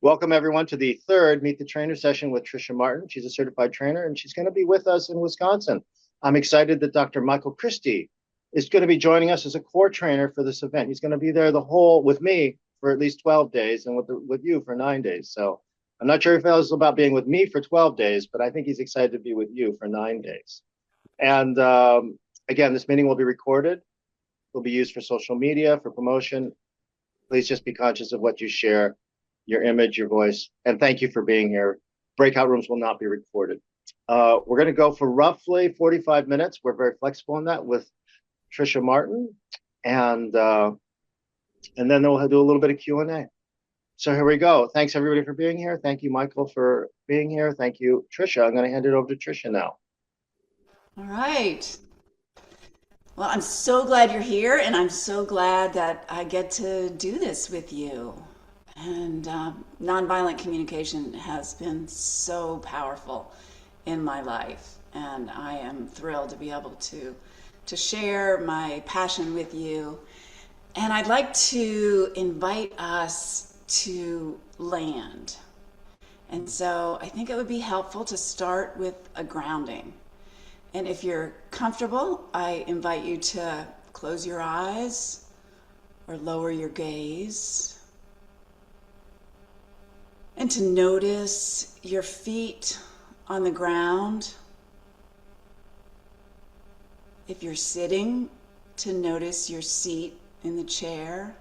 Welcome everyone to the third Meet the Trainer session with Tricia Martin. She's a certified trainer and she's going to be with us in Wisconsin. I'm excited that Dr. Michael Christie is going to be joining us as a core trainer for this event. He's going to be there with me for at least 12 days and with you for 9 days. So I'm not sure if it was about being with me for 12 days, but I think he's excited to be with you for 9 days. And again, this meeting will be recorded. Will be used for social media, for promotion. Please just be conscious of what you share, your image, your voice, and thank you for being here. Breakout rooms will not be recorded. We're going to go for roughly 45 minutes. We're very flexible in that with Tricia Martin, and then we'll do a little bit of Q&A. So here we go. Thanks everybody for being here. Thank you, Michael, for being here. Thank you, Tricia. I'm going to hand it over to Tricia now. All right. Well, I'm so glad you're here, and I'm so glad that I get to do this with you. And nonviolent communication has been so powerful in my life, and I am thrilled to be able to share my passion with you. And I'd like to invite us to land. And so I think it would be helpful to start with a grounding. And if you're comfortable, I invite you to close your eyes or lower your gaze and to notice your feet on the ground. If you're sitting, to notice your seat in the chair.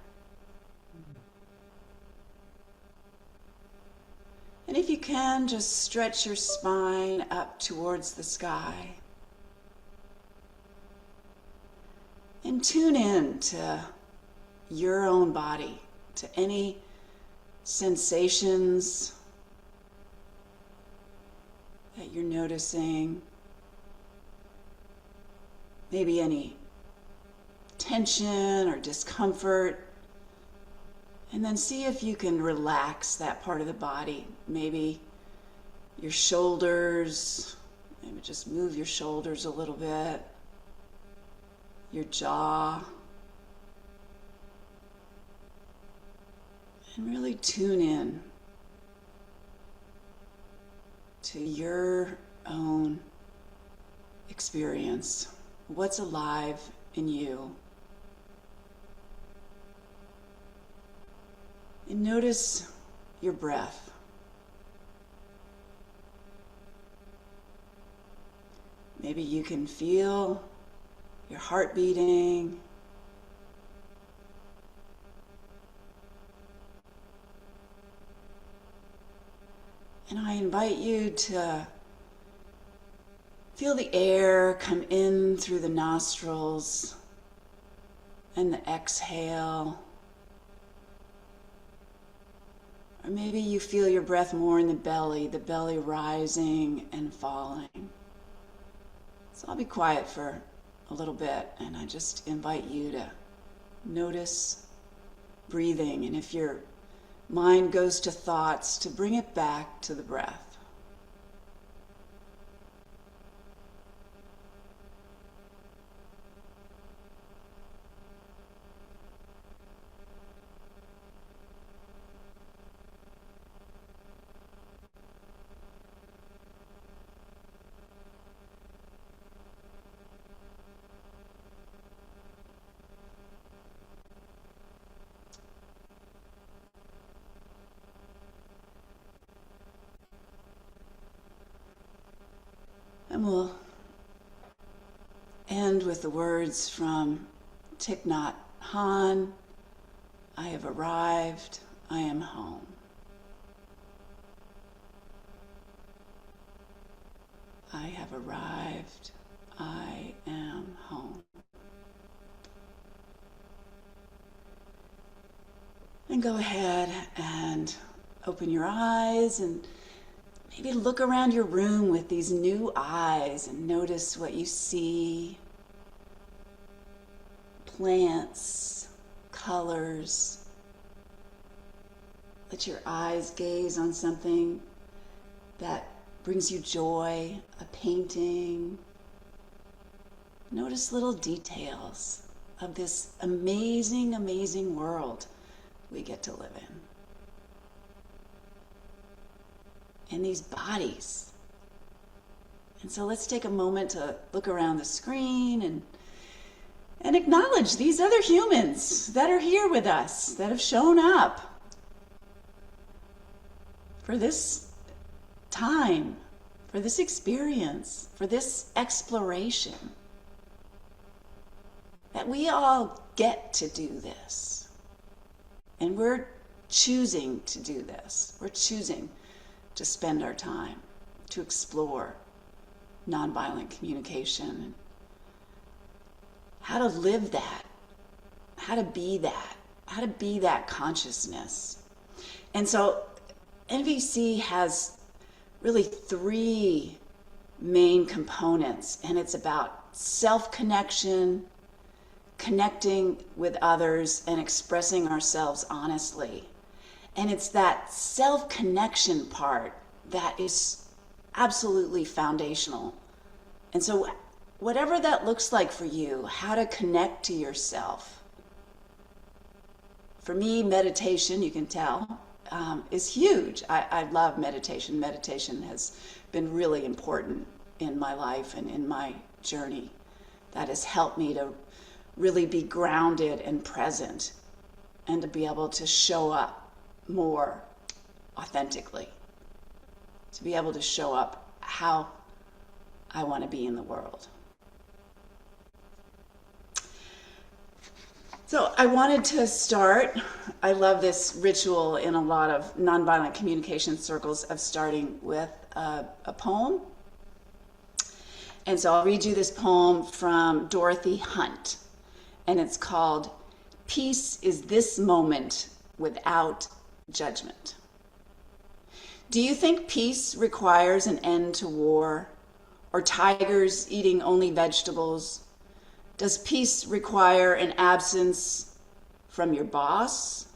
And if you can, just stretch your spine up towards the sky. And tune in to your own body, to any sensations that you're noticing, maybe any tension or discomfort, and then see if you can relax that part of the body. Maybe your shoulders, maybe just move your shoulders a little bit, your jaw, and really tune in to your own experience. What's alive in you? And notice your breath. Maybe you can feel your heart beating. And I invite you to feel the air come in through the nostrils and the exhale. Or maybe you feel your breath more in the belly rising and falling. So I'll be quiet for a little bit, and I just invite you to notice breathing, and if your mind goes to thoughts, to bring it back to the breath. And we'll end with the words from Thich Nhat Hanh, I have arrived, I am home. I have arrived, I am home. And go ahead and open your eyes and maybe look around your room with these new eyes and notice what you see. Plants, colors. Let your eyes gaze on something that brings you joy, a painting. Notice little details of this amazing, amazing world we get to live in. in these bodies. And so let's take a moment to look around the screen and acknowledge these other humans that are here with us, that have shown up for this time, for this experience, for this exploration. That we all get to do this. And we're choosing to do this. We're choosing to spend our time to explore nonviolent communication, how to live that, how to be that consciousness. And so NVC has really three main components, and it's about self-connection, connecting with others, and expressing ourselves honestly. And it's that self-connection part that is absolutely foundational. And so whatever that looks like for you, how to connect to yourself. For me, meditation, you can tell, is huge. I love meditation. Meditation has been really important in my life and in my journey. That has helped me to really be grounded and present and to be able to show up more authentically, to be able to show up how I want to be in the world. So I wanted to start, I love this ritual in a lot of nonviolent communication circles of starting with a poem. And so I'll read you this poem from Dorothy Hunt, and it's called Peace is This Moment Without Judgment. Do you think peace requires an end to war, or tigers eating only vegetables? Does peace require an absence from your boss,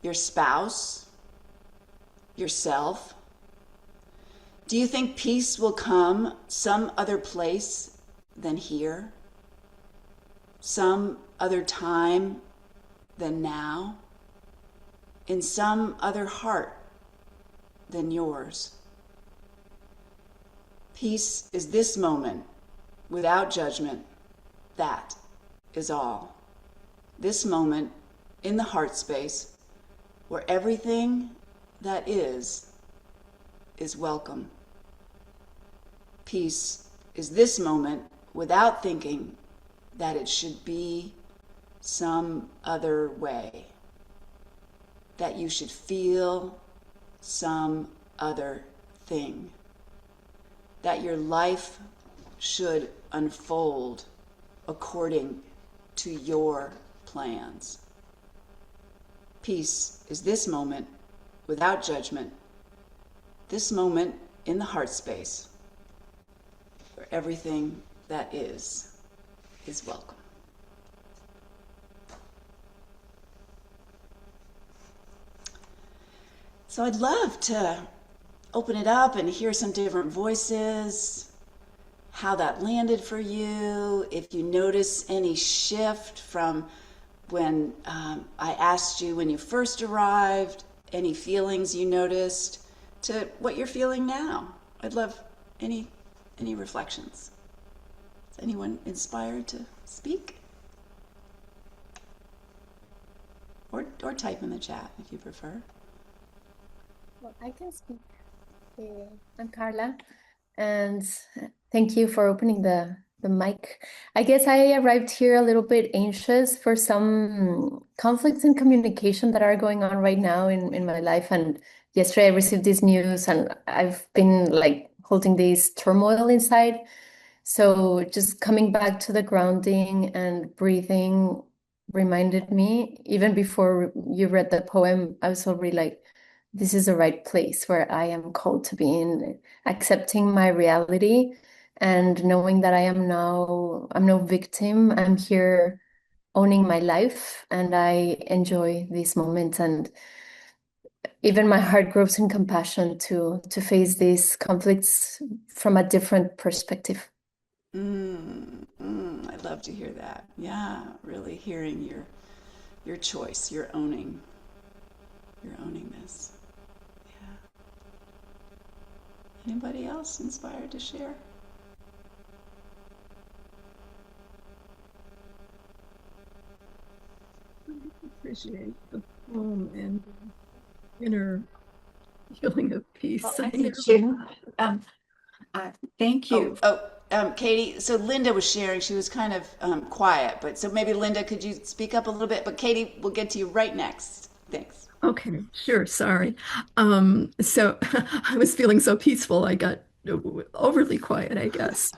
your spouse, yourself? Do you think peace will come some other place than here? Some other time than now? In some other heart than yours? Peace is this moment without judgment. That is all. This moment in the heart space where everything that is welcome. Peace is this moment without thinking that it should be some other way, that you should feel some other thing, that your life should unfold according to your plans. Peace is this moment without judgment, this moment in the heart space where everything that is welcome. So I'd love to open it up and hear some different voices, how that landed for you, if you notice any shift from when I asked you when you first arrived, any feelings you noticed to what you're feeling now. I'd love any reflections. Is anyone inspired to speak? Or type in the chat if you prefer. Well, I can speak. I'm Carla, and thank you for opening the mic. I guess I arrived here a little bit anxious for some conflicts in communication that are going on right now in my life. And yesterday I received this news, and I've been like holding this turmoil inside. So just coming back to the grounding and breathing reminded me, even before you read the poem, I was already like, this is the right place where I am called to be in, accepting my reality and knowing that I'm no victim. I'm here owning my life, and I enjoy these moments. And even my heart grows in compassion to face these conflicts from a different perspective. I'd love to hear that. Yeah, really hearing your choice, you're owning this. Yeah. Anybody else inspired to share? Appreciate the poem and inner feeling of peace. Well, I do too. Thank you. Katie, so Linda was sharing. She was kind of quiet, but so maybe Linda, could you speak up a little bit? But Katie, we'll get to you right next. Thanks. Okay, sure. Sorry. So I was feeling so peaceful, I got overly quiet, I guess.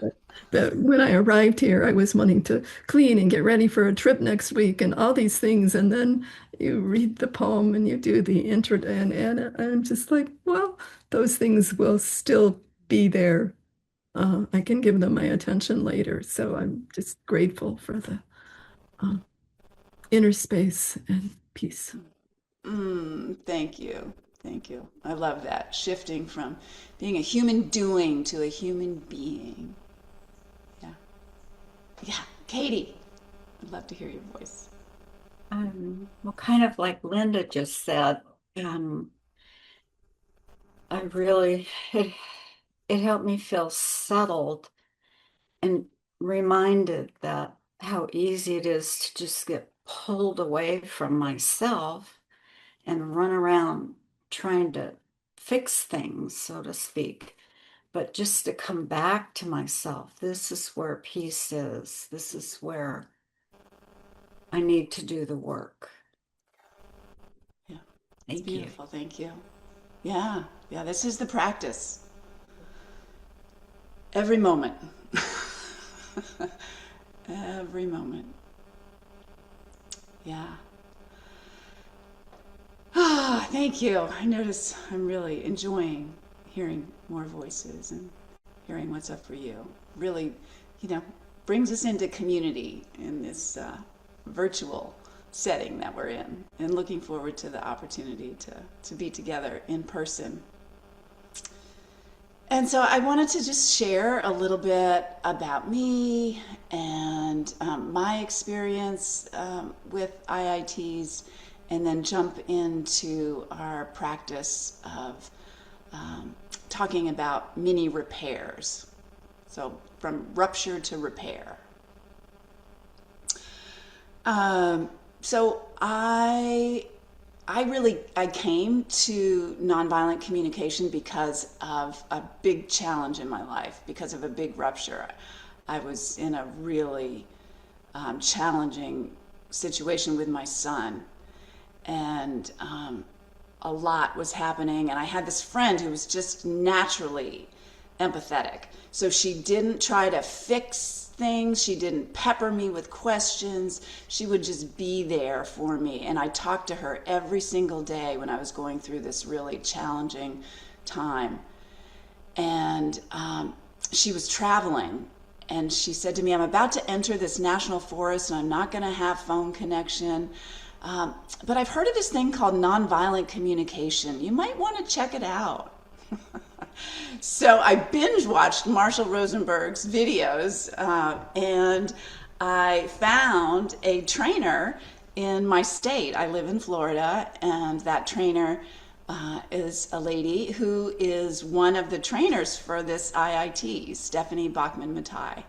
But when I arrived here, I was wanting to clean and get ready for a trip next week and all these things. And then you read the poem and you do the intro, and I'm just like, well, those things will still be there. I can give them my attention later. So I'm just grateful for the inner space and peace. Thank you. Thank you. I love that. Shifting from being a human doing to a human being. Yeah. Yeah. Katie, I'd love to hear your voice. Well, kind of like Linda just said, I really, it helped me feel settled and reminded that how easy it is to just get pulled away from myself and run around trying to fix things, so to speak. But just to come back to myself, this is where peace is. This is where I need to do the work. Yeah. Thank Beautiful. you. Thank you. Yeah. Yeah. This is the practice. Every moment. Every moment. Yeah. Ah, thank you. I notice I'm really enjoying hearing more voices and hearing what's up for you. Really, brings us into community in this virtual setting that we're in, and looking forward to the opportunity to be together in person. And so I wanted to just share a little bit about me and my experience with IITs, and then jump into our practice of talking about mini repairs. So from rupture to repair. So I came to nonviolent communication because of a big challenge in my life, because of a big rupture. I was in a really challenging situation with my son, and a lot was happening, and I had this friend who was just naturally empathetic. So she didn't try to fix things. She didn't pepper me with questions. She would just be there for me. And I talked to her every single day when I was going through this really challenging time. And she was traveling, and she said to me, I'm about to enter this national forest and I'm not going to have phone connection. But I've heard of this thing called nonviolent communication. You might want to check it out. So I binge watched Marshall Rosenberg's videos, and I found a trainer in my state. I live in Florida, and that trainer is a lady who is one of the trainers for this IIT, Stephanie Bachman-Matai.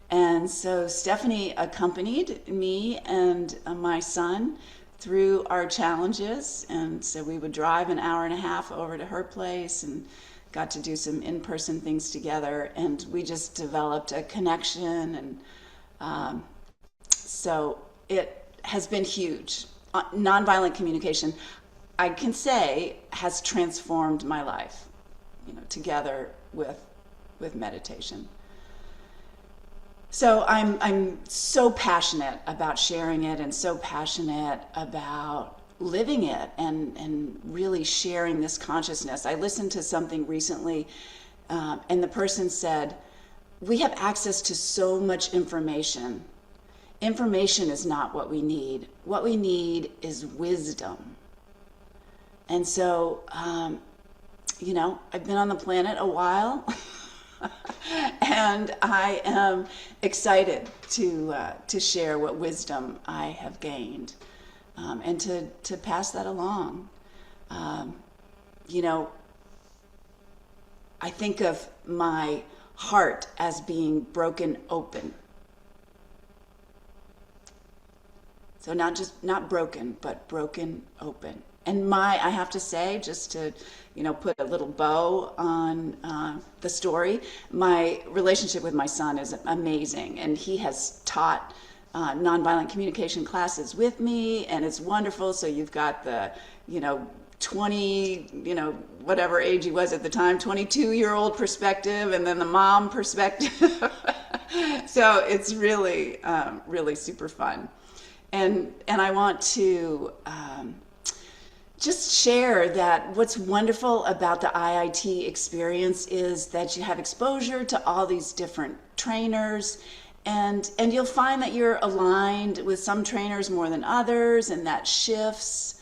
And so Stephanie accompanied me and my son through our challenges. And so we would drive an hour and a half over to her place and got to do some in-person things together. And we just developed a connection. And so it has been huge. Nonviolent communication, I can say, has transformed my life, together with meditation. So I'm so passionate about sharing it, and so passionate about living it, and really sharing this consciousness. I listened to something recently, and the person said, we have access to so much information. Information is not what we need. What we need is wisdom. And so, I've been on the planet a while. And I am excited to share what wisdom I have gained, and to pass that along. I think of my heart as being broken open. So not broken, but broken open. And I have to say, just to, put a little bow on the story, my relationship with my son is amazing. And he has taught nonviolent communication classes with me, and it's wonderful. So you've got the, 20, whatever age he was at the time, 22-year-old perspective, and then the mom perspective. So it's really, really super fun. And I want to just share that what's wonderful about the IIT experience is that you have exposure to all these different trainers, and you'll find that you're aligned with some trainers more than others, and that shifts.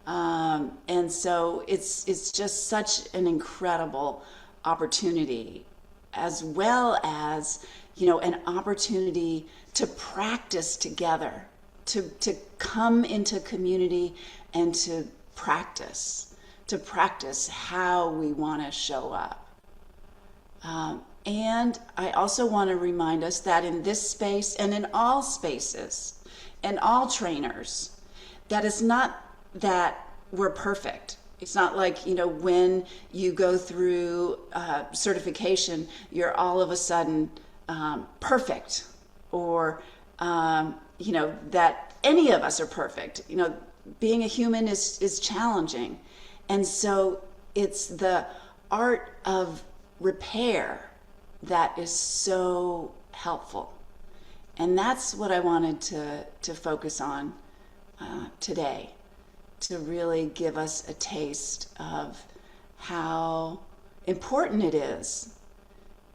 And so it's just such an incredible opportunity, as well as, an opportunity to practice together, to come into community and to practice how we want to show up. And I also want to remind us that in this space and in all spaces and all trainers, that it's not that we're perfect. It's not like, when you go through certification, you're all of a sudden perfect, or, that any of us are perfect. Being a human is challenging. And so it's the art of repair that is so helpful. And that's what I wanted to focus on today, to really give us a taste of how important it is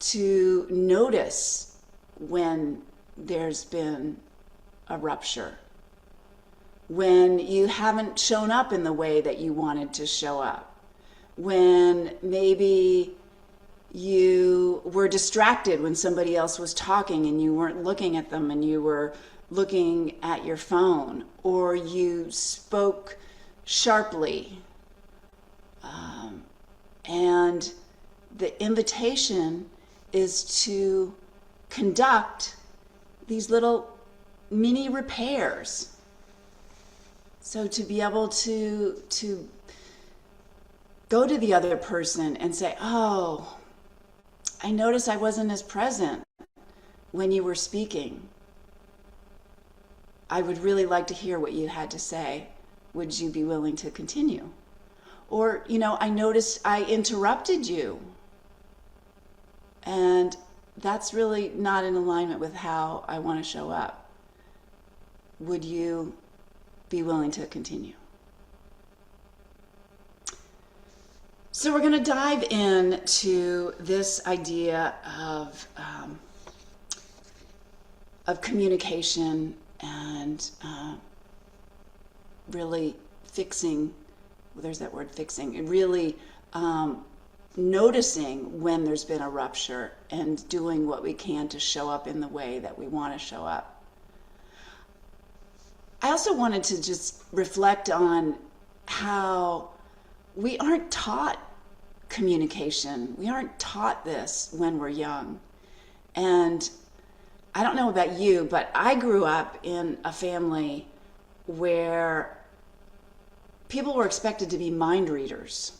to notice when there's been a rupture, when you haven't shown up in the way that you wanted to show up, when maybe you were distracted when somebody else was talking and you weren't looking at them and you were looking at your phone, or you spoke sharply. And the invitation is to conduct these little mini repairs. So to be able to go to the other person and say, oh, I noticed I wasn't as present when you were speaking. I would really like to hear what you had to say. Would you be willing to continue? Or, I noticed I interrupted you. And that's really not in alignment with how I want to show up. Would you be willing to continue? So we're going to dive into this idea of communication and really fixing, well, there's that word fixing, really noticing when there's been a rupture and doing what we can to show up in the way that we want to show up. I also wanted to just reflect on how we aren't taught communication. We aren't taught this when we're young. And I don't know about you, but I grew up in a family where people were expected to be mind readers.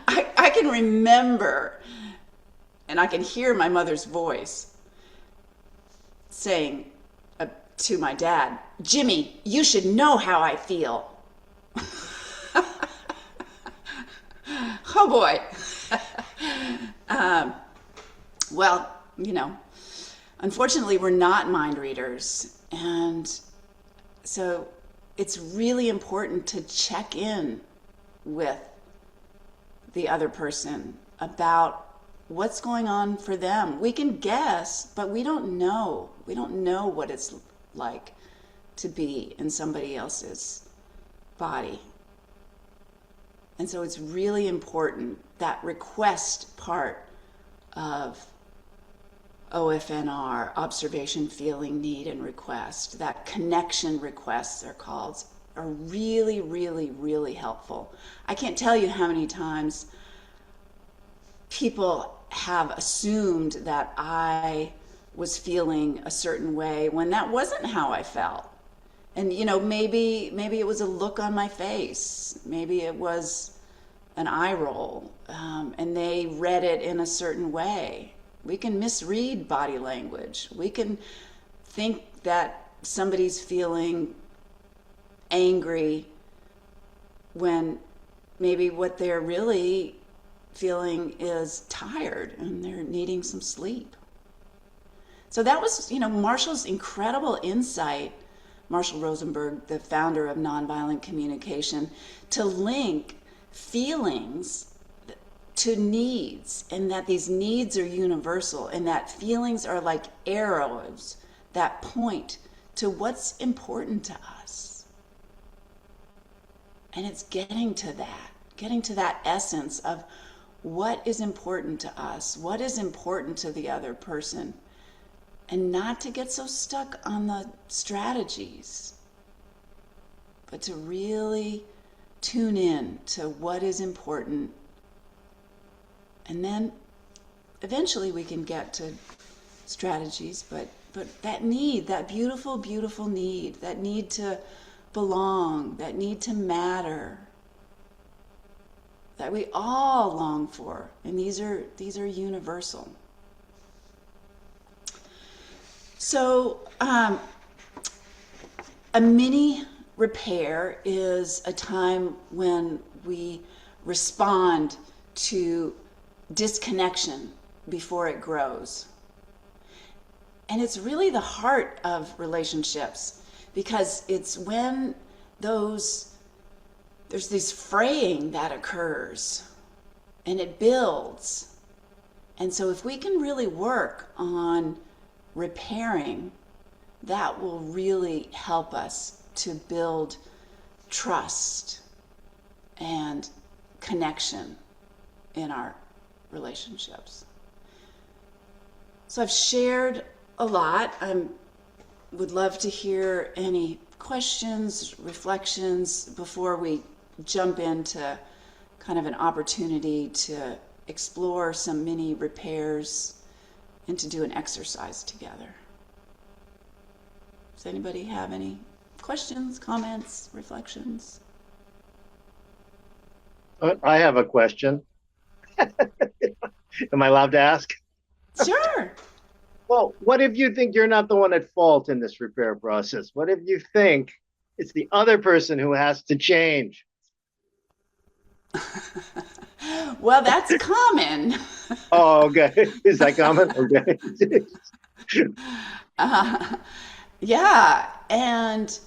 I can remember, and I can hear my mother's voice saying to my dad, Jimmy, you should know how I feel. Oh boy. Well, unfortunately we're not mind readers. And so it's really important to check in with the other person about what's going on for them. We can guess, but we don't know. We don't know what it's like to be in somebody else's body. And so it's really important, that request part of OFNR, observation, feeling, need, and request, that connection requests they're called, are really, really, really helpful. I can't tell you how many times people have assumed that I was feeling a certain way when that wasn't how I felt. And maybe it was a look on my face, maybe it was an eye roll, and they read it in a certain way. We can misread body language. We can think that somebody's feeling angry when maybe what they're really feeling is tired and they're needing some sleep. So that was, Marshall's incredible insight, Marshall Rosenberg, the founder of Nonviolent Communication, to link feelings to needs, and that these needs are universal, and that feelings are like arrows that point to what's important to us. And it's getting to that essence of what is important to us, what is important to the other person, and not to get so stuck on the strategies, but to really tune in to what is important. And then eventually we can get to strategies, but that need, that beautiful, beautiful need, that need to belong, that need to matter, that we all long for, and these are universal. So a mini repair is a time when we respond to disconnection before it grows. And it's really the heart of relationships, because it's when there's this fraying that occurs and it builds. And so if we can really work on repairing, that will really help us to build trust and connection in our relationships. So I've shared a lot. I would love to hear any questions, reflections before we jump into kind of an opportunity to explore some mini repairs and to do an exercise together. Does anybody have any questions, comments, reflections? I have a question. Am I allowed to ask? Sure. Well, what if you think you're not the one at fault in this repair process? What if you think it's the other person who has to change? Well, that's common. Oh, okay. Is that common? Okay. Uh, yeah, and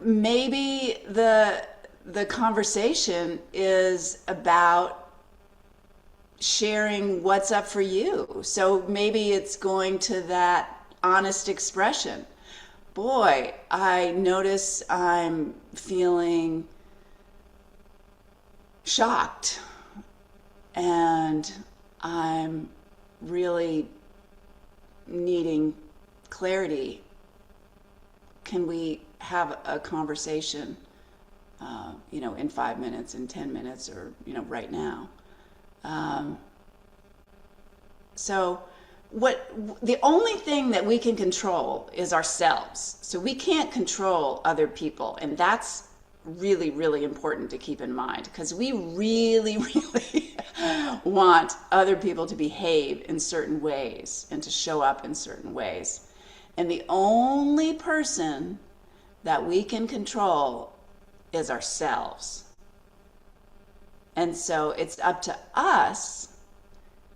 maybe the conversation is about sharing what's up for you. So maybe it's going to that honest expression. Boy, I notice I'm feeling shocked, and I'm really needing clarity. Can we have a conversation, in 5 minutes, in 10 minutes, or, right now? So the only thing that we can control is ourselves. So we can't control other people. And that's really, really important to keep in mind, because we really, really want other people to behave in certain ways and to show up in certain ways. And the only person that we can control is ourselves. And so it's up to us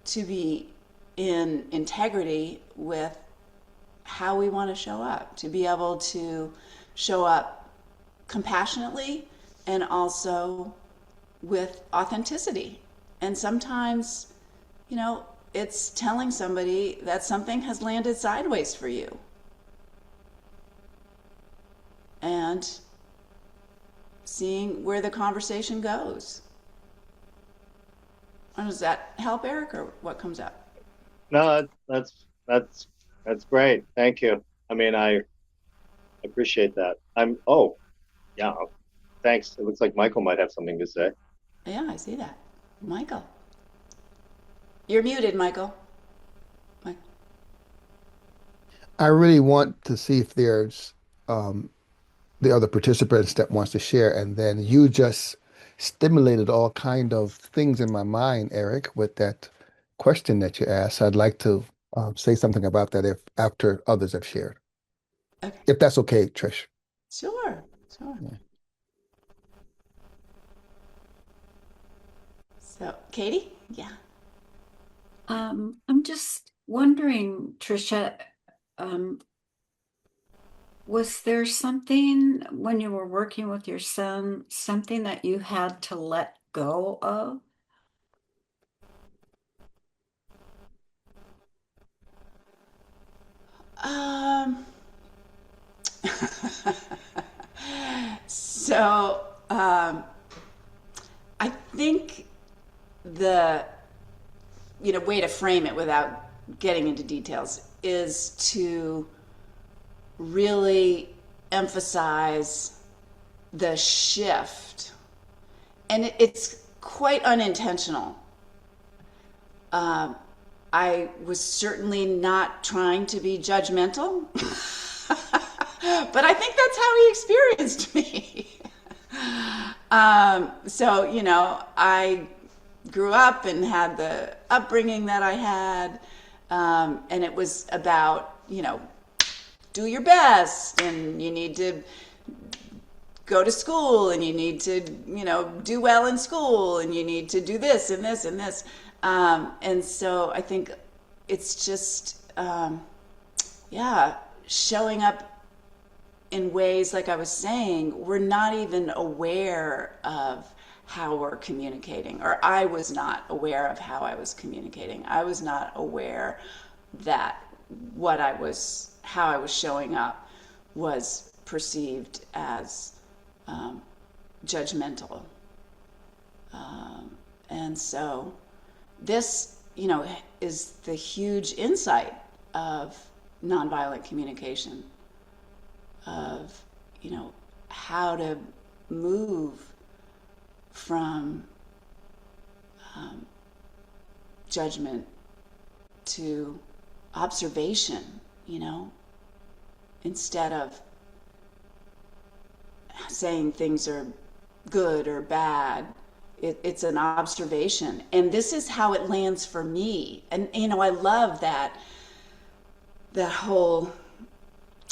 to be in integrity with how we want to show up, to be able to show up compassionately and also with authenticity. And sometimes, it's telling somebody that something has landed sideways for you. And seeing where the conversation goes. Does that help, Eric, or what comes up? No, that's great. Thank you. I mean, I appreciate that. Yeah, thanks. It looks like Michael might have something to say. Yeah, I see that. Michael. You're muted, Michael. I really want to see if there's um, the other participants that wants to share, and then you just stimulated all kind of things in my mind, Eric, with that question that you asked. I'd like to say something about that if after others have shared, Okay. if that's okay, Trish. Sure, sure. Yeah. So, Katie? Yeah. I'm just wondering, Tricia, um, was there something when you were working with your son, something that you had to let go of? Um, so, I think the way to frame it without getting into details is to really emphasize the shift, and it's quite unintentional. I was certainly not trying to be judgmental, but I think that's how he experienced me. I grew up and had the upbringing that I had, and it was about, do your best, and you need to go to school, and you need to, do well in school, and you need to do this and this and this. And so I think it's just, showing up in ways, like I was saying, we're not even aware of how we're communicating, or I was not aware of how I was communicating. I was not aware that how I was showing up was perceived as judgmental. And so this, is the huge insight of nonviolent communication, of, how to move from judgment to observation, instead of saying things are good or bad. It's an observation. And this is how it lands for me. And, I love that whole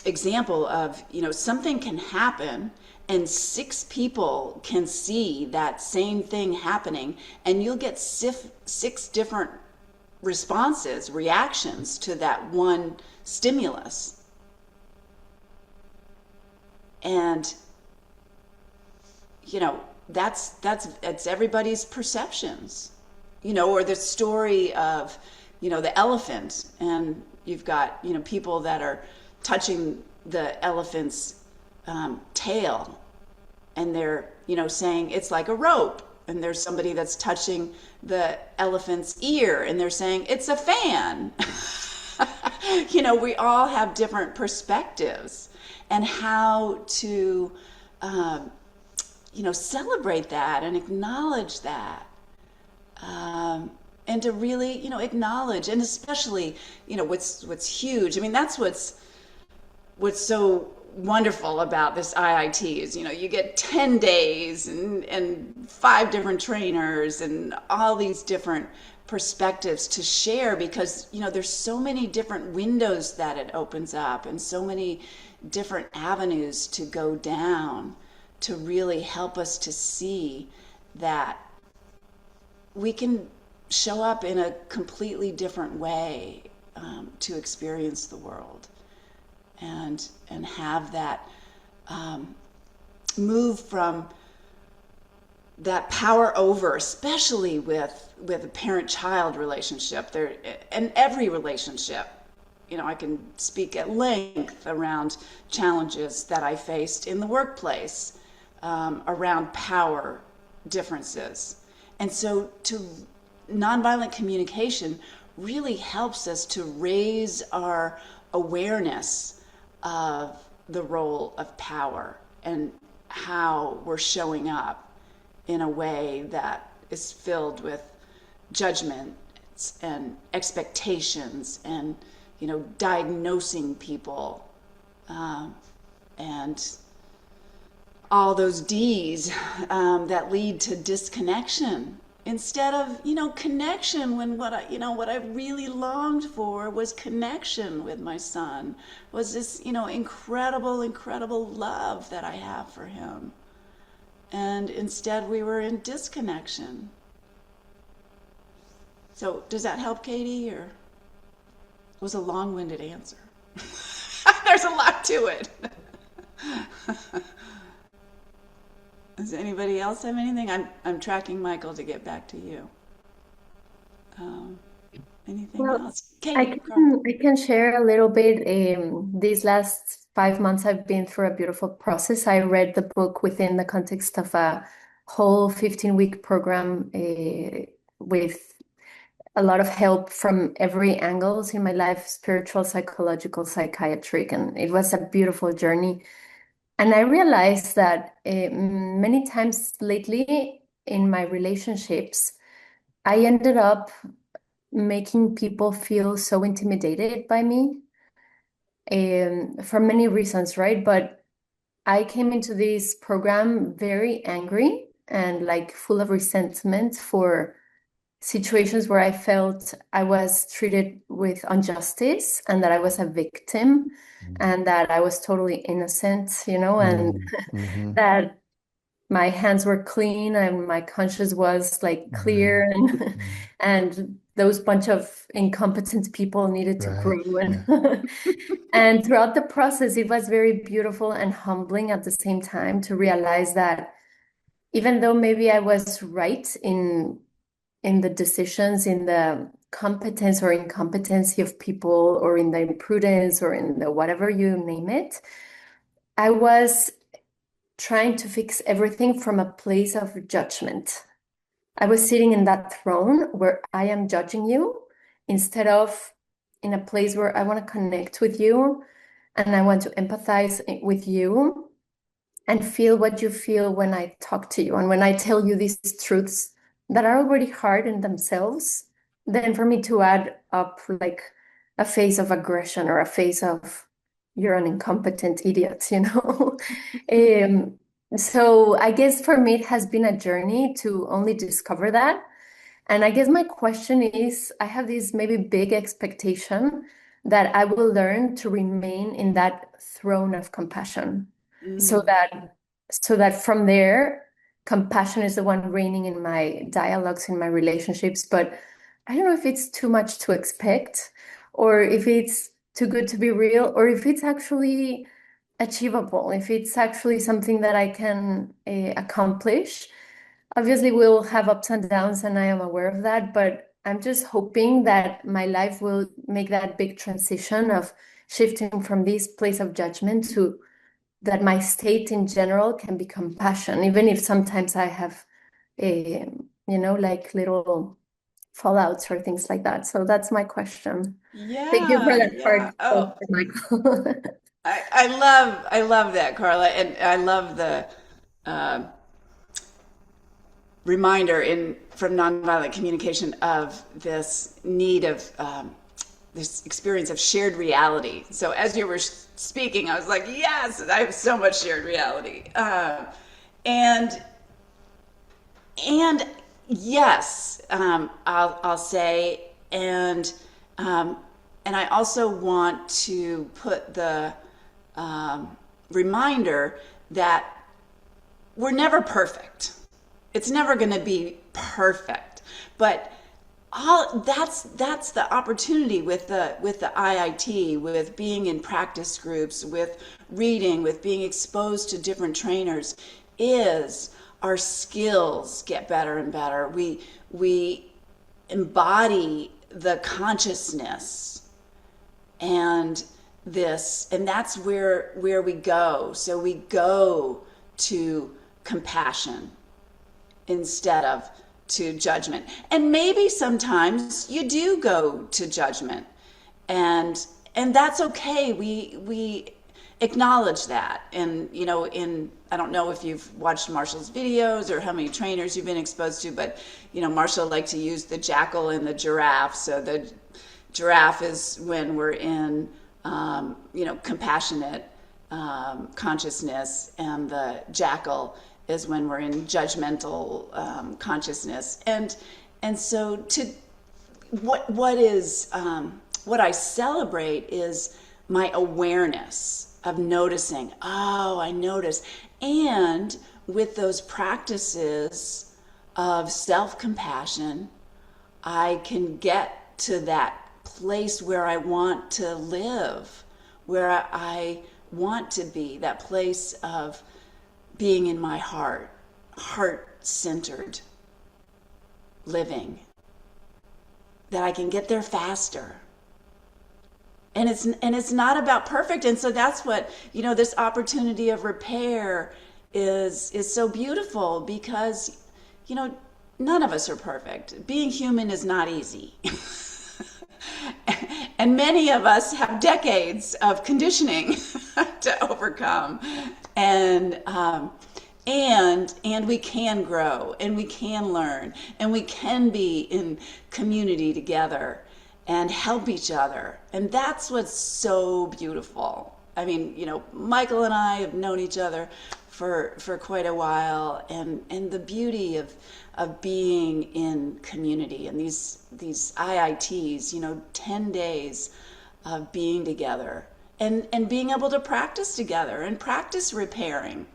example of, something can happen and 6 people can see that same thing happening, and you'll get 6 different reactions to that one stimulus. And, that's everybody's perceptions, or the story of, the elephant, and you've got, people that are touching the elephant's tail, and they're, saying it's like a rope. And there's somebody that's touching the elephant's ear, and they're saying it's a fan. We all have different perspectives, and how to, celebrate that and acknowledge that. And to really, acknowledge, and especially, what's huge. I mean, that's what's so wonderful about this IIT is, you get 10 days and 5 different trainers and all these different perspectives to share, because, there's so many different windows that it opens up, and so many different avenues to go down to really help us to see that we can show up in a completely different way to experience the world, and have that move from that power over, especially with a parent-child relationship, there, and every relationship. I can speak at length around challenges that I faced in the workplace around power differences. And so nonviolent communication really helps us to raise our awareness of the role of power and how we're showing up in a way that is filled with judgment and expectations and, diagnosing people, and all those D's that lead to disconnection instead of, connection, when what I really longed for was connection with my son, was this, incredible love that I have for him. And instead we were in disconnection. So does that help, Katie, or it was a long-winded answer? There's a lot to it. Does anybody else have anything? I'm tracking Michael to get back to you. Anything Well, else? I Katie, can share a little bit. These last 5 months, I've been through a beautiful process. I read the book within the context of a whole 15-week program with a lot of help from every angles in my life, spiritual, psychological, psychiatric, and it was a beautiful journey. And I realized that many times lately in my relationships, I ended up making people feel so intimidated by me, for many reasons, right? But I came into this program very angry and like full of resentment for situations where I felt I was treated with injustice and that I was a victim and that I was totally innocent, and Mm-hmm. that my hands were clean and my conscience was like Mm-hmm. clear, and those bunch of incompetent people needed to Right. grow. Yeah. And throughout the process, it was very beautiful and humbling at the same time to realize that even though maybe I was right in the decisions, in the competence or incompetency of people, or in the imprudence, or in the whatever you name it, I was trying to fix everything from a place of judgment. I was sitting in that throne where I am judging you instead of in a place where I want to connect with you and I want to empathize with you and feel what you feel when I talk to you and when I tell you these truths that are already hard in themselves, then for me to add up like a face of aggression or a face of you're an incompetent idiot. Um, so I guess for me it has been a journey to only discover that. And I guess my question is, I have this maybe big expectation that I will learn to remain in that throne of compassion. So Mm. that from there, compassion is the one reigning in my dialogues, in my relationships. But I don't know if it's too much to expect, or if it's too good to be real, or if it's actually achievable, if it's actually something that I can accomplish. Obviously, we'll have ups and downs, and I am aware of that, but I'm just hoping that my life will make that big transition of shifting from this place of judgment to that my state in general can be compassion, even if sometimes I have, like little fallouts or things like that. So that's my question. Thank you for Yeah, that yeah. part, Oh, Michael. I love that, Carla, and I love the uh, reminder in from nonviolent communication of this need of this experience of shared reality. So as you were speaking, I was like, yes, I have so much shared reality, and and yes, I'll say, and I also want to put the reminder that we're never perfect. It's never going to be perfect, but that's the opportunity with the IIT, with being in practice groups, with reading, with being exposed to different trainers, is our skills get better and better. We embody the consciousness and that's where we go. So we go to compassion instead of to judgment. And maybe sometimes you do go to judgment, and that's okay. We acknowledge that. And, I don't know if you've watched Marshall's videos or how many trainers you've been exposed to, but, Marshall liked to use the jackal and the giraffe. So the giraffe is when we're in, compassionate consciousness, and the jackal is when we're in judgmental consciousness. And so what I celebrate is my awareness of noticing. Oh, I notice. And with those practices of self-compassion, I can get to that place where I want to live, where I want to be, that place of being in my heart-centered living, that I can get there faster. And it's not about perfect. And so that's what, this opportunity of repair is so beautiful, because, none of us are perfect. Being human is not easy. And many of us have decades of conditioning to overcome. And we can grow, and we can learn, and we can be in community together and help each other. And that's what's so beautiful. I mean, Michael and I have known each other for quite a while, and the beauty of being in community, and these IITs, 10 days of being together, and being able to practice together and practice repairing,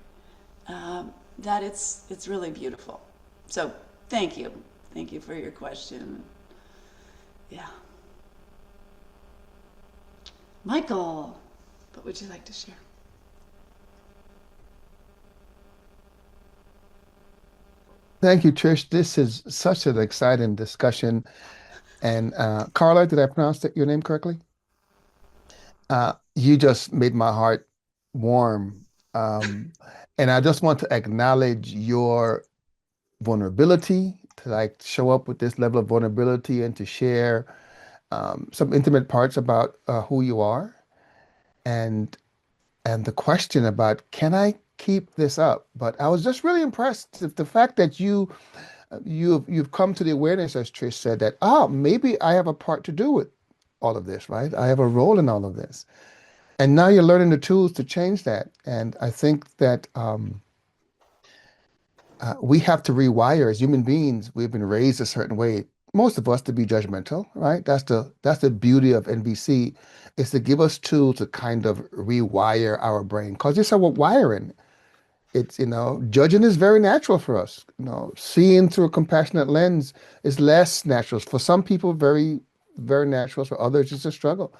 that it's really beautiful. So thank you for your question. Yeah. Michael, what would you like to share? Thank you, Trish. This is such an exciting discussion. And Carla, did I pronounce your name correctly? You just made my heart warm. And I just want to acknowledge your vulnerability, to like show up with this level of vulnerability and to share some intimate parts about who you are, and the question about, can I keep this up? But I was just really impressed with the fact that you've come to the awareness, as Trish said, that maybe I have a part to do with all of this, right? I have a role in all of this. And now you're learning the tools to change that. And I think that we have to rewire as human beings. We've been raised a certain way, most of us, to be judgmental, right? That's the beauty of NVC, is to give us tools to kind of rewire our brain, because it's our wiring. It's, judging is very natural for us. Seeing through a compassionate lens is less natural. For some people, very, very natural. For others, it's a struggle.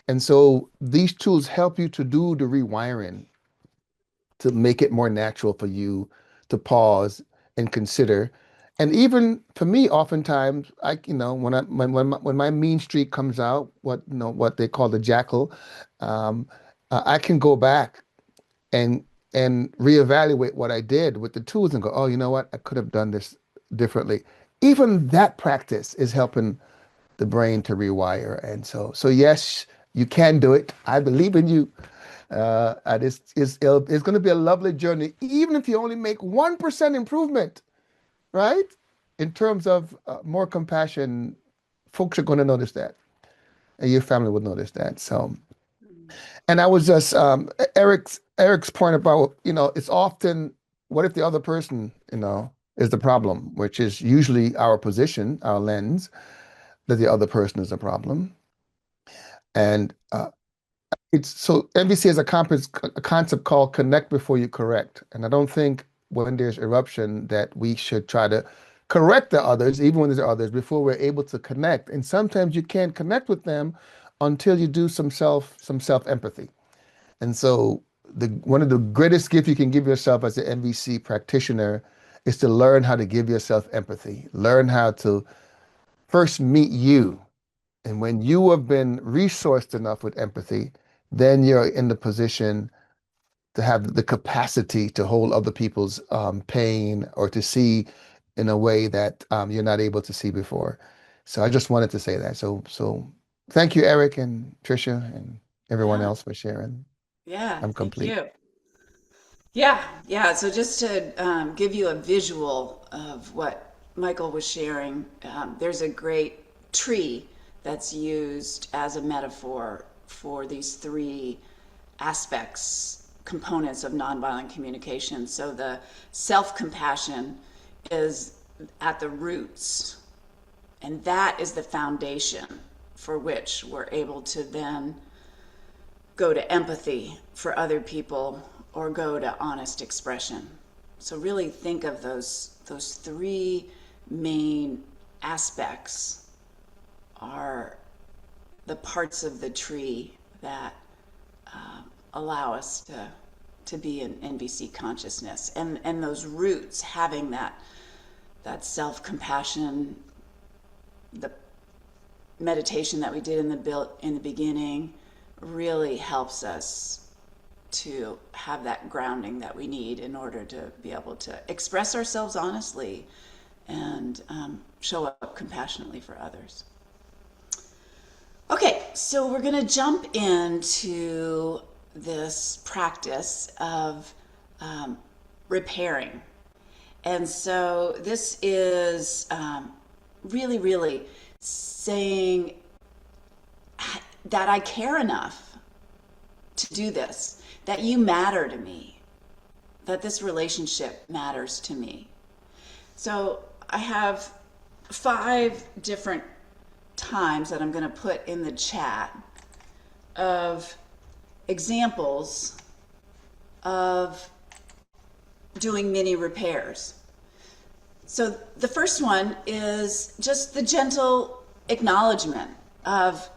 And so these tools help you to do the rewiring, to make it more natural for you to pause and consider. And even for me, oftentimes, when my mean streak comes out, what they call the jackal, um, I can go back and reevaluate what I did with the tools and go, oh, you know what? I could have done this differently. Even that practice is helping the brain to rewire. And so yes, you can do it. I believe in you. And it's going to be a lovely journey, even if you only make 1% improvement, right? In terms of more compassion, folks are going to notice that, and your family will notice that. So, and I was just Eric's point about, it's often, what if the other person, is the problem, which is usually our position, our lens, that the other person is a problem. And it's so MVC has a concept called connect before you correct. And I don't think when there's eruption that we should try to correct the others, even when there's others, before we're able to connect. And sometimes you can't connect with them until you do some self-empathy. And so one of the greatest gifts you can give yourself as an MVC practitioner is to learn how to give yourself empathy, learn how to first meet you. And when you have been resourced enough with empathy, then you're in the position to have the capacity to hold other people's pain, or to see in a way that you're not able to see before. So I just wanted to say that. So thank you, Eric and Tricia and everyone Yeah. else, for sharing. Yeah, I'm thank complete. you. Yeah, yeah. So just to give you a visual of what Michael was sharing, there's a great tree that's used as a metaphor for these three aspects, components of nonviolent communication. So the self-compassion is at the roots, and that is the foundation for which we're able to then go to empathy for other people or go to honest expression. So really think of those three main aspects are the parts of the tree that allow us to be in NVC consciousness, and those roots having that self-compassion, the meditation that we did in the beginning really helps us to have that grounding that we need in order to be able to express ourselves honestly and show up compassionately for others. Okay, so we're going to jump into this practice of repairing. And so this is really, really saying that I care enough to do this, that you matter to me, that this relationship matters to me. So I have 5 different times that I'm going to put in the chat of examples of doing mini repairs. So the first one is just the gentle acknowledgement of,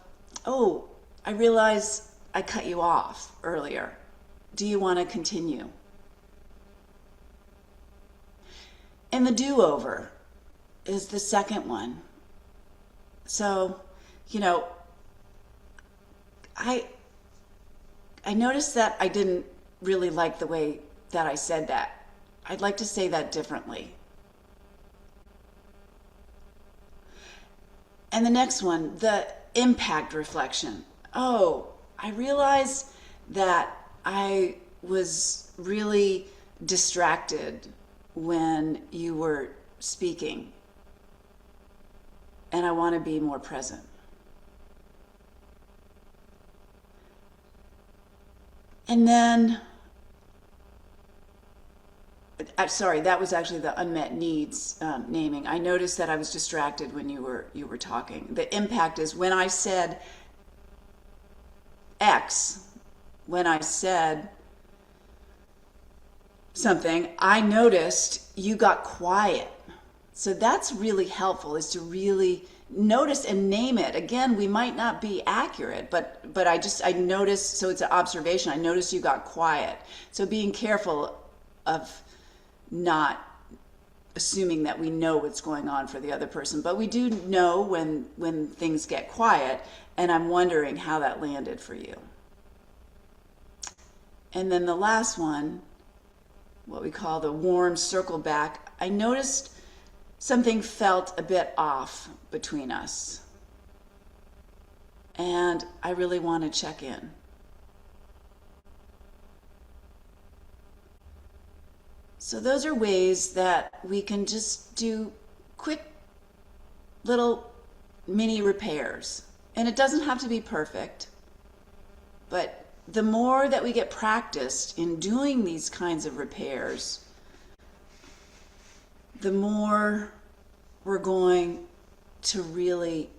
oh, I realize I cut you off earlier. Do you want to continue? And the do-over is the second one. So, I noticed that I didn't really like the way that I said that. I'd like to say that differently. And the next one, the impact reflection. Oh, I realized that I was really distracted when you were speaking, and I want to be more present. And then, sorry, that was actually the unmet needs naming. I noticed that I was distracted when you were talking. The impact is when I said X, when I said something, I noticed you got quiet. So that's really helpful, is to really notice and name it. Again, we might not be accurate, but I noticed, so it's an observation. I noticed you got quiet. So being careful of not assuming that we know what's going on for the other person, but we do know when things get quiet, and I'm wondering how that landed for you. And then the last one, what we call the warm circle back, I noticed something felt a bit off between us, and I really want to check in. So those are ways that we can just do quick little mini repairs. And it doesn't have to be perfect, but the more that we get practiced in doing these kinds of repairs, the more we're going to really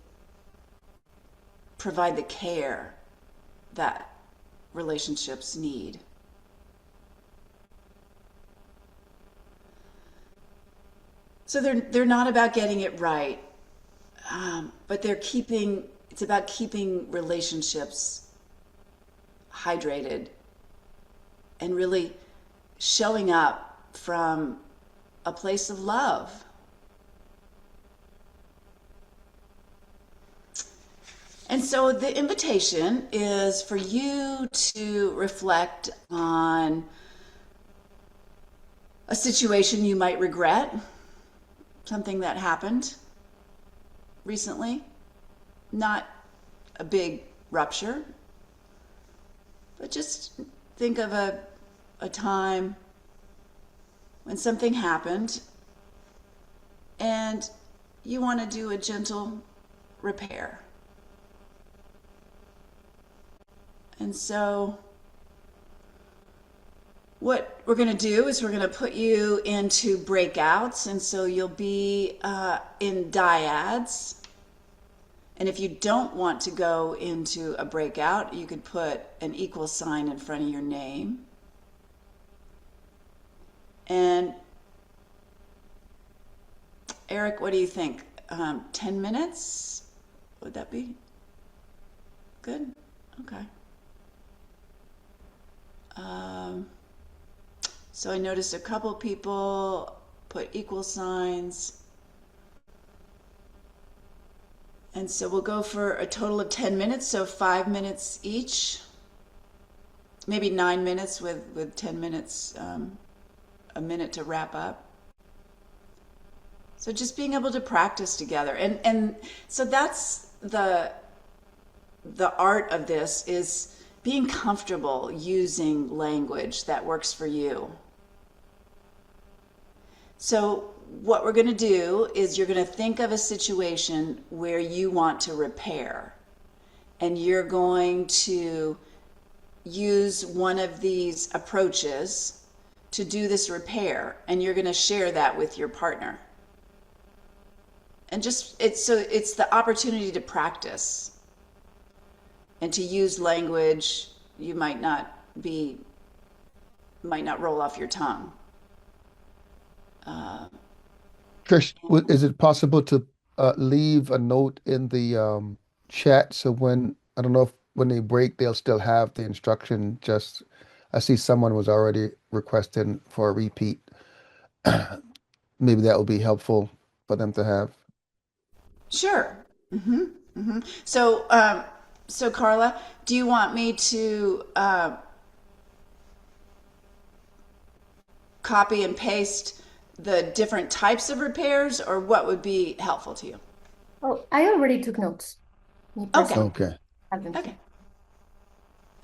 provide the care that relationships need. So they're not about getting it right, but it's about keeping relationships hydrated and really showing up from a place of love. And so the invitation is for you to reflect on a situation you might regret, something that happened recently, not a big rupture, but just think of a time when something happened and you want to do a gentle repair. And so what we're going to do is we're going to put you into breakouts, and so you'll be in dyads. And if you don't want to go into a breakout, you could put an equal sign in front of your name. And Eric, what do you think? 10 minutes? Would that be good? Okay. So I noticed a couple people put equal signs. And so we'll go for a total of 10 minutes, so 5 minutes each. Maybe 9 minutes with 10 minutes, a minute to wrap up. So just being able to practice together. And so that's the art of this, is being comfortable using language that works for you. So what we're going to do is you're going to think of a situation where you want to repair, and you're going to use one of these approaches to do this repair, and you're going to share that with your partner. And just it's the opportunity to practice and to use language you might not roll off your tongue. Trish, is it possible to leave a note in the chat so when I don't know if when they break they'll still have the instruction? Just I see someone was already requesting for a repeat. Maybe that will be helpful for them to have. Sure. So, so Carla, do you want me to copy and paste the different types of repairs, or what would be helpful to you? Oh, I already took notes. Me Okay. personally. Okay. Have them Okay.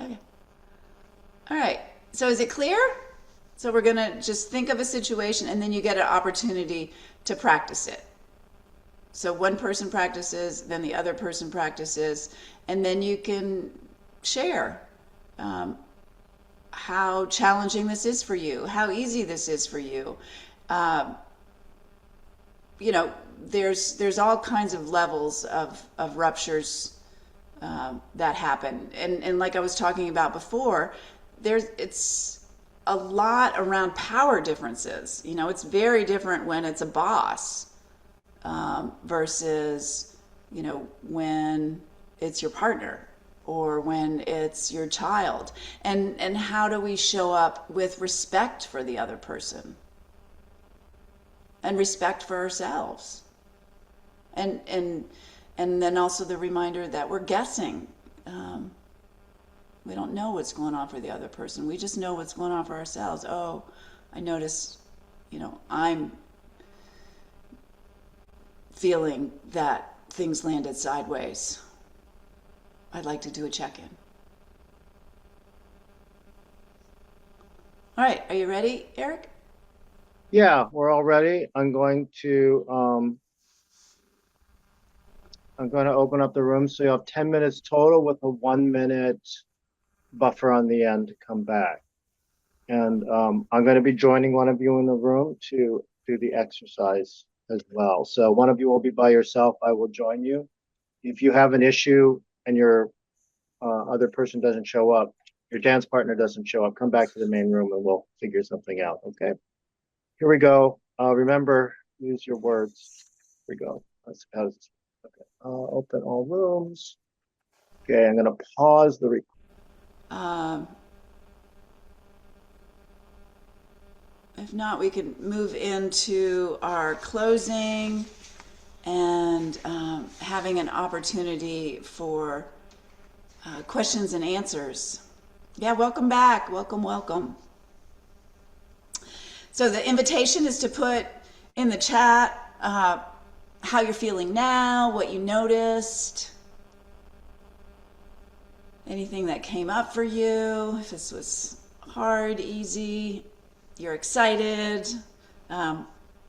Okay. All right. So is it clear? So we're going to just think of a situation, and then you get an opportunity to practice it. So one person practices, then the other person practices, and then you can share how challenging this is for you, how easy this is for you. You know, there's all kinds of levels of ruptures that happen, and like I was talking about before, it's a lot around power differences. You know, it's very different when it's a boss versus, you know, when it's your partner or when it's your child. And how do we show up with respect for the other person and respect for ourselves? And then also the reminder that we're guessing. We don't know what's going on for the other person. We just know what's going on for ourselves. Oh, I noticed, you know, I'm feeling that things landed sideways. I'd like to do a check-in. All right, are you ready, Eric? Yeah, we're all ready. I'm going to open up the room, so you have 10 minutes total with a 1 minute buffer on the end to come back. And I'm going to be joining one of you in the room to do the exercise as well. So one of you will be by yourself. I will join you. If you have an issue and your other person doesn't show up, your dance partner doesn't show up, come back to the main room and we'll figure something out. Okay. Here we go. Remember, use your words. Here we go. Okay. Open all rooms. Okay. I'm going to pause the recording. If not, we could move into our closing and having an opportunity for questions and answers. Yeah, welcome back. Welcome, welcome. So the invitation is to put in the chat how you're feeling now, what you noticed, anything that came up for you, if this was hard, easy, you're excited,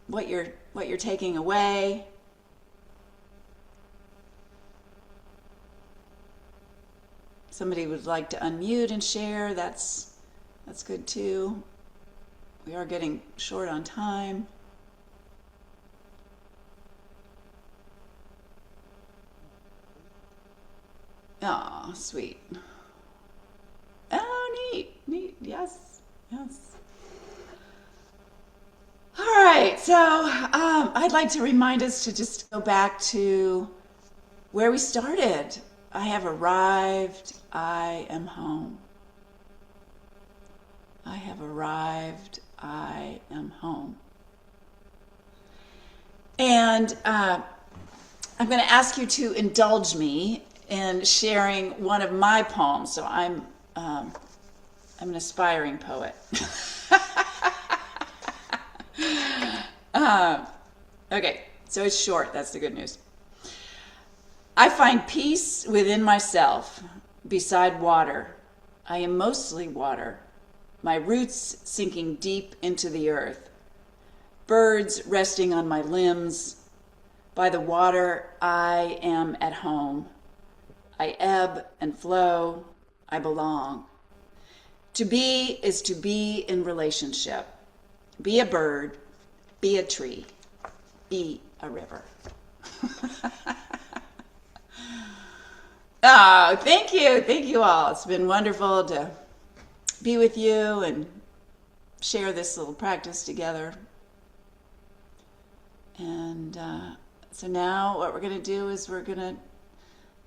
what you're taking away. Somebody would like to unmute and share. That's good too. We are getting short on time. Oh, sweet. Oh, neat. Yes. All right. So I'd like to remind us to just go back to where we started. I have arrived. I am home. I have arrived. I am home. And I'm going to ask you to indulge me in sharing one of my poems. So I'm an aspiring poet. Okay, so it's short. That's the good news. I find peace within myself, beside water. I am mostly water, my roots sinking deep into the earth, birds resting on my limbs. By the water, I am at home. I ebb and flow. I belong. To be is to be in relationship. Be a bird. Be a tree. Be a river. Oh, thank you. Thank you all. It's been wonderful to be with you and share this little practice together. And so now what we're going to do is we're going to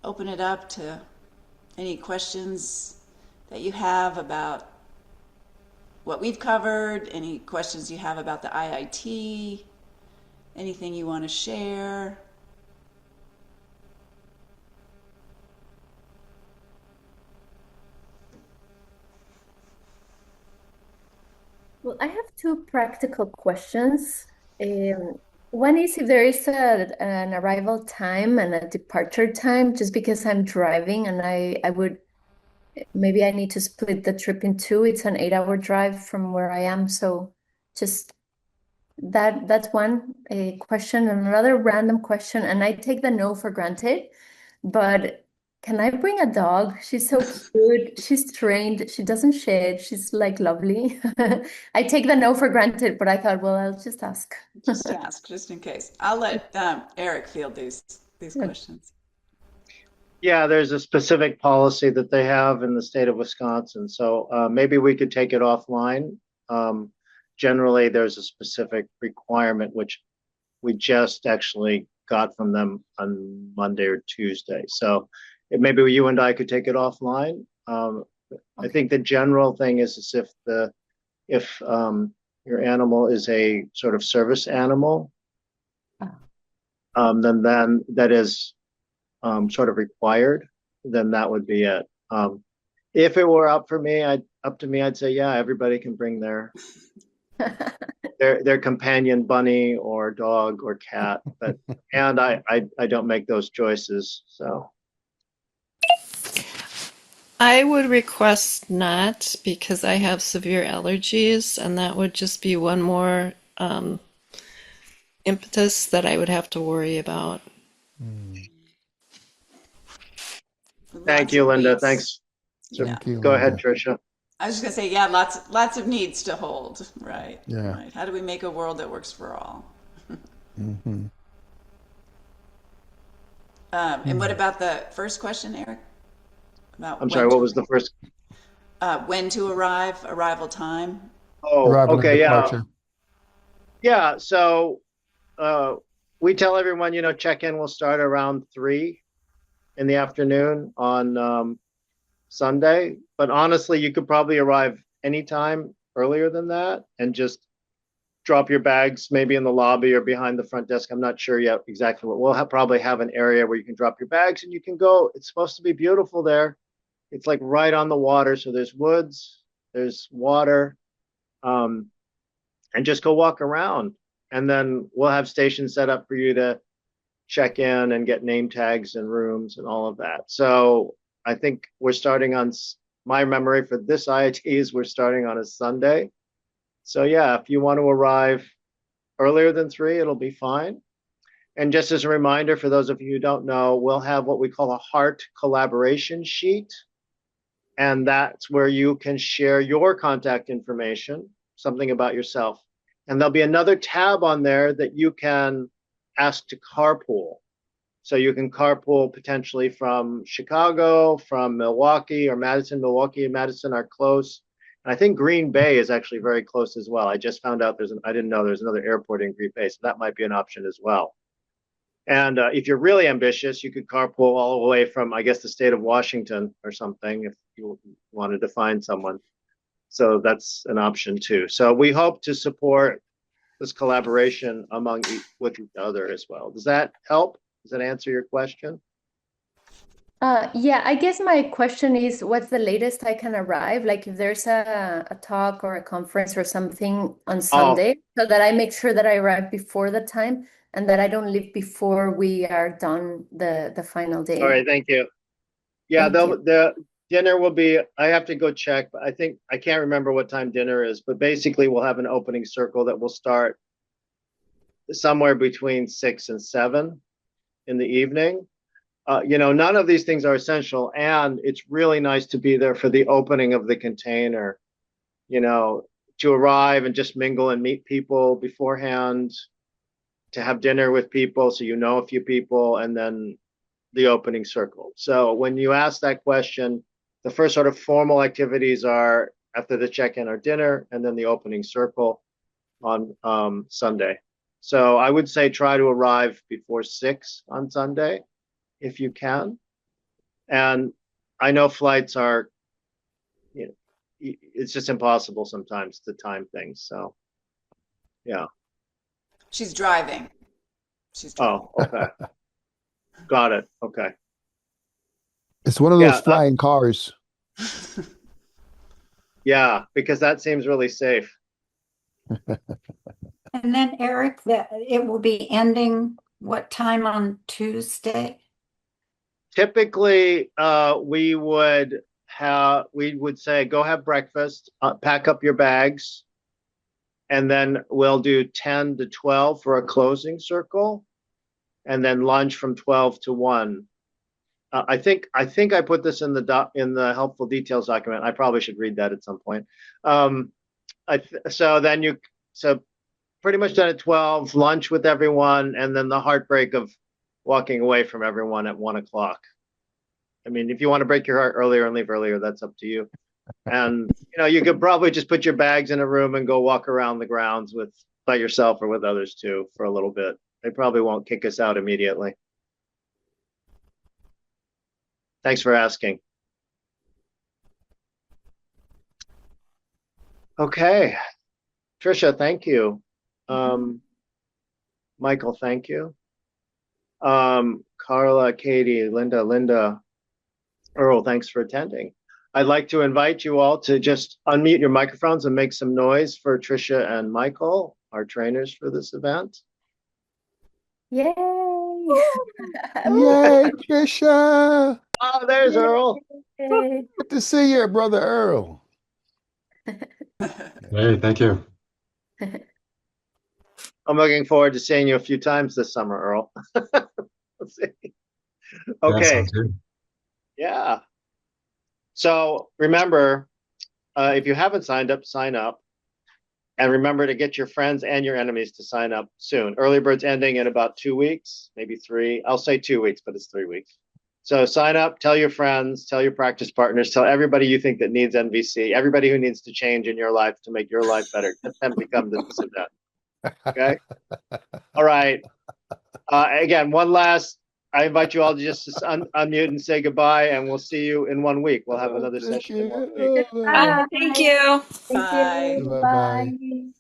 open it up to any questions that you have about what we've covered, any questions you have about the IIT, anything you want to share. Well, I have two practical questions. One is if there is an arrival time and a departure time, just because I'm driving and I would maybe I need to split the trip in two. It's an 8-hour drive from where I am, so just that's one question. And another random question, and I take the no for granted, but can I bring a dog? She's so cute. She's trained. She doesn't shed. She's like lovely. I take the no for granted, but I thought, well, I'll just ask. Just ask, just in case. I'll let Eric field these questions. Yeah, there's a specific policy that they have in the state of Wisconsin. So maybe we could take it offline. Generally, there's a specific requirement, which we just actually got from them on Monday or Tuesday. So maybe you and I could take it offline. I think the general thing is if your animal is a sort of service animal, then that is sort of required, then that would be it. If it were up to me, I'd say, yeah, everybody can bring their companion bunny or dog or cat, and I don't make those choices. So I would request not because I have severe allergies, and that would just be one more impetus that I would have to worry about. thank you, Linda. Thanks. So Thank you, go ahead, Linda. Tricia. I was just gonna say, yeah, lots of needs to hold, right? Yeah. Right. How do we make a world that works for all? Mm-hmm. And what about the first question, Eric? About I'm sorry, what was the first? when to arrive, arrival time? Oh, Arrival and okay, yeah. departure. Yeah, so we tell everyone, check-in will start around 3 in the afternoon on Sunday. But honestly, you could probably arrive anytime earlier than that and just drop your bags maybe in the lobby or behind the front desk. I'm not sure yet exactly what. We'll probably have an area where you can drop your bags and you can go. It's supposed to be beautiful there. It's like right on the water. So there's woods, there's water, and just go walk around. And then we'll have stations set up for you to check in and get name tags and rooms and all of that. So I think we're starting on my memory for this IIT is we're starting on a Sunday. So yeah, if you want to arrive earlier than 3, it'll be fine. And just as a reminder, for those of you who don't know, we'll have what we call a heart collaboration sheet. And that's where you can share your contact information, something about yourself. And there'll be another tab on there that you can ask to carpool. So you can carpool potentially from Chicago, from Milwaukee or Madison. Milwaukee and Madison are close. And I think Green Bay is actually very close as well. I just found out I didn't know there's another airport in Green Bay, so that might be an option as well. And if you're really ambitious, you could carpool all the way from, I guess, the state of Washington or something if you wanted to find someone. So that's an option too. So we hope to support this collaboration with each other as well. Does that help? Does that answer your question? Yeah, I guess my question is, what's the latest I can arrive? Like if there's a talk or a conference or something on Sunday, so that I make sure that I arrive before the time and that I don't leave before we are done the final day. All right, thank you. Yeah, the dinner will be, I have to go check, but I can't remember what time dinner is, but basically we'll have an opening circle that will start somewhere between 6 and 7 in the evening. None of these things are essential, and it's really nice to be there for the opening of the container, to arrive and just mingle and meet people beforehand, to have dinner with people so you know a few people, and then the opening circle. So when you ask that question, the first sort of formal activities are after the check-in or dinner, and then the opening circle on Sunday. So I would say try to arrive before 6 on Sunday if you can. And I know flights are, it's just impossible sometimes to time things. So, yeah. She's driving. Oh, okay. Got it. Okay. It's one of those flying cars. Yeah, because that seems really safe. And then Eric, that it will be ending what time on Tuesday? Typically, we would say, go have breakfast, pack up your bags, and then we'll do 10 to 12 for a closing circle, and then lunch from 12 to 1. I think I put this in the helpful details document. I probably should read that at some point. So pretty much done at 12, lunch with everyone, and then the heartbreak of walking away from everyone at 1 o'clock. I mean, if you want to break your heart earlier and leave earlier, that's up to you. And you could probably just put your bags in a room and go walk around the grounds by yourself or with others too for a little bit. They probably won't kick us out immediately. Thanks for asking. Okay. Tricia, thank you. Michael, thank you. Carla, Katie, Linda, Earl, thanks for attending. I'd like to invite you all to just unmute your microphones and make some noise for Tricia and Michael, our trainers for this event. Yay! Yay, Tricia! Oh, there's Earl. Yay. Good to see you, brother Earl. Hey, thank you. I'm looking forward to seeing you a few times this summer, Earl. Let's see. Okay. Yeah, sounds good. Yeah. So remember, if you haven't signed up, sign up. And remember to get your friends and your enemies to sign up soon. Early bird's ending in about 2 weeks, maybe 3. I'll say 2 weeks, but it's 3 weeks. So sign up, tell your friends, tell your practice partners, tell everybody you think that needs NVC, everybody who needs to change in your life to make your life better. Get them to come to this event. Okay? All right. Again, I invite you all to just unmute and say goodbye, and we'll see you in 1 week. We'll have another session in 1 week. Bye. Thank you. Thank Bye. you. Bye-bye. Bye.